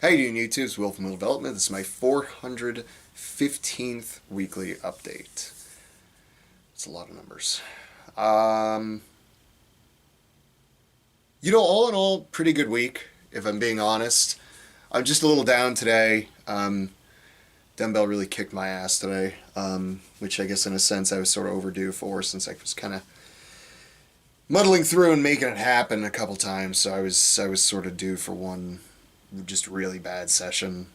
How you doing, YouTube? It's Will from Will Development. This is my 415th weekly update. It's a lot of numbers. Um, all in all, pretty good week, if I'm being honest. I'm just a little down today. Dumbbell really kicked my ass today, which I guess in a sense I was sort of overdue for since I was kind of muddling through and making it happen a couple times. So I was sort of due for one just really bad session.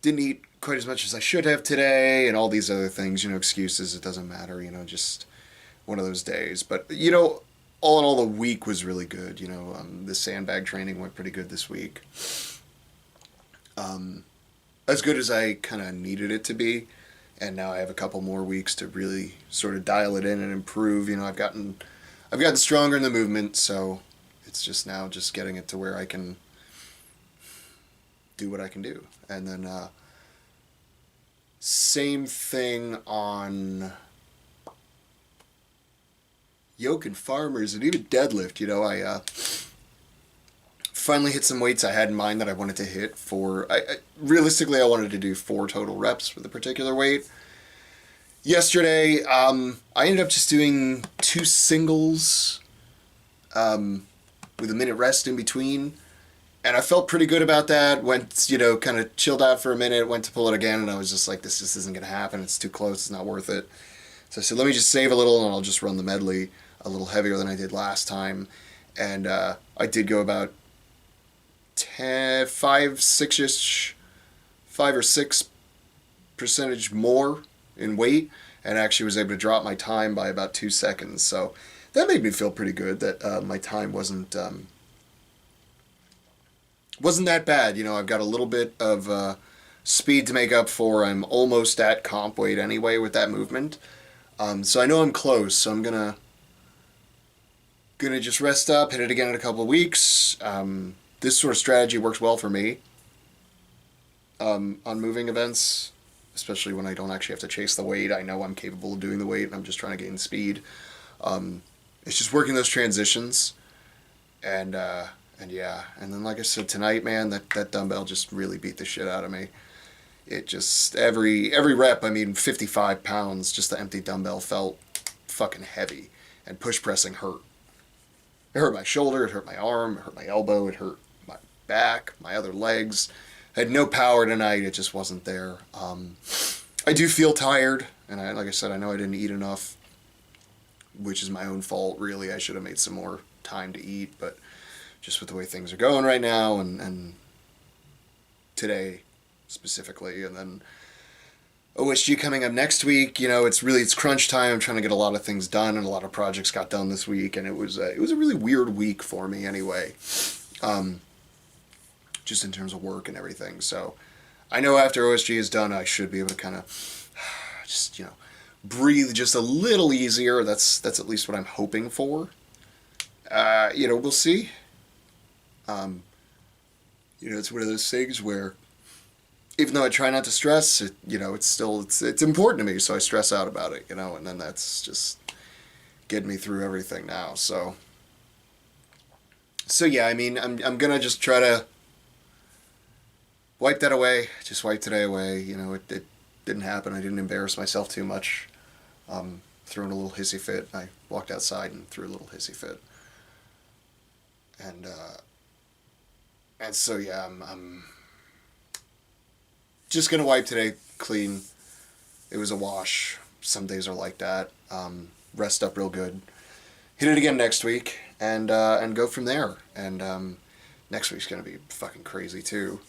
Didn't eat quite as much as I should have today and all these other things, excuses, it doesn't matter, just one of those days. But, all in all, the week was really good. The sandbag training went pretty good this week. As good as I kind of needed it to be. And now I have a couple more weeks to really sort of dial it in and improve. I've gotten stronger in the movement, so it's just now just getting it to where I can do what I can do. And then same thing on yoke and farmers and even deadlift. I finally hit some weights I had in mind that I wanted to hit for. Realistically, I wanted to do 4 total reps for the particular weight. Yesterday, I ended up just doing 2 singles with a minute rest in between. And I felt pretty good about that. Went, kind of chilled out for a minute, went to pull it again, and I was just like, this just isn't going to happen. It's too close. It's not worth it. So I said, let me just save a little, and I'll just run the medley a little heavier than I did last time. And I did go about 5 or 6% more in weight, and actually was able to drop my time by about 2 seconds. So that made me feel pretty good that my time wasn't that bad. I've got a little bit of speed to make up for. I'm almost at comp weight anyway with that movement. So I know I'm close, so I'm gonna just rest up, hit it again in a couple of weeks. This sort of strategy works well for me on moving events, especially when I don't actually have to chase the weight. I know I'm capable of doing the weight, and I'm just trying to gain speed. It's just working those transitions, and yeah. And then, like I said, tonight, man, that dumbbell just really beat the shit out of me. It just, every rep, 55 pounds, just the empty dumbbell felt fucking heavy, and push pressing hurt. It hurt my shoulder, it hurt my arm, it hurt my elbow, it hurt my back, my other legs. I had no power tonight, it just wasn't there. I do feel tired, and like I said, I know I didn't eat enough, which is my own fault, really. I should have made some more time to eat, but just with the way things are going right now, and today specifically, and then OSG coming up next week, it's crunch time. I'm trying to get a lot of things done, and a lot of projects got done this week, and it was a really weird week for me anyway, just in terms of work and everything. So I know after OSG is done, I should be able to kind of just, breathe just a little easier. That's at least what I'm hoping for. We'll see. It's one of those things where, even though I try not to stress, it's important to me, so I stress out about it, and then that's just getting me through everything now. So yeah, I'm gonna just try to wipe that away. Just wipe today away. It didn't happen. I didn't embarrass myself too much. Throwing a little hissy fit. I walked outside and threw a little hissy fit. And so yeah, I'm just gonna wipe today clean. It was a wash. Some days are like that. Rest up real good. Hit it again next week, and go from there. And next week's gonna be fucking crazy too.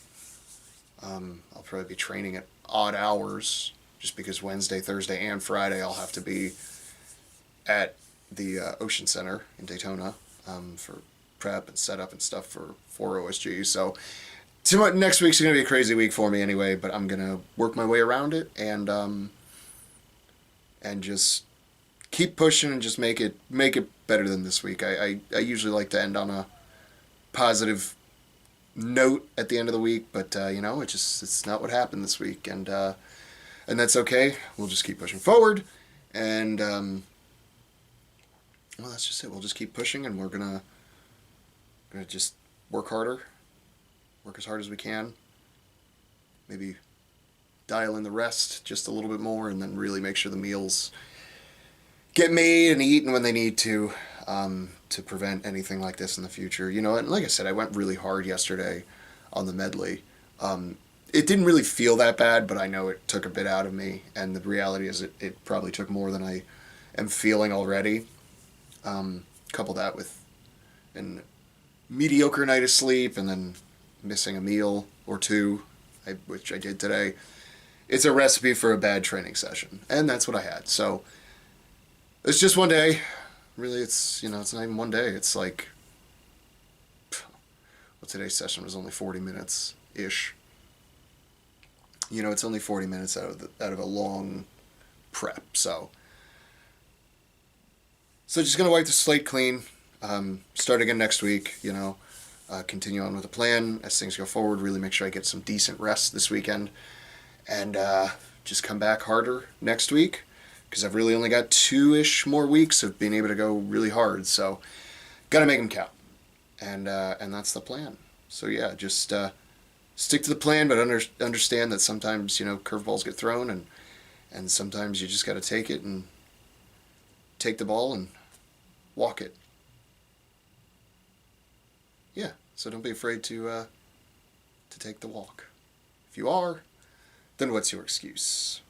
I'll probably be training at odd hours, just because Wednesday, Thursday, and Friday I'll have to be at the Ocean Center in Daytona for prep and setup and stuff for OSG. So next week's gonna be a crazy week for me anyway, but I'm gonna work my way around it and just keep pushing and just make it better than this week. I usually like to end on a positive note at the end of the week, but it's not what happened this week, and that's okay. We'll just keep pushing forward, and well, that's just it. We'll just keep pushing, and we're gonna Gonna just work harder, work as hard as we can. Maybe dial in the rest just a little bit more, and then really make sure the meals get made and eaten when they need to prevent anything like this in the future. You know, and like I said, I went really hard yesterday on the medley. It didn't really feel that bad, but I know it took a bit out of me, and the reality is it probably took more than I am feeling already. Couple that with a mediocre night of sleep and then missing a meal or two, which I did today. It's a recipe for a bad training session, and that's what I had. So it's just one day. Really, it's it's not even one day. It's like, well, today's session was only 40 minutes ish. It's only 40 minutes out of a long prep. So just gonna wipe the slate clean. Start again next week. Continue on with the plan as things go forward. Really make sure I get some decent rest this weekend, and just come back harder next week, because I've really only got 2-ish more weeks of being able to go really hard. So gotta make them count, and that's the plan. So yeah, just stick to the plan, but understand that sometimes curveballs get thrown, and sometimes you just got to take it and take the ball and walk it. Yeah, so don't be afraid to take the walk. If you are, then what's your excuse?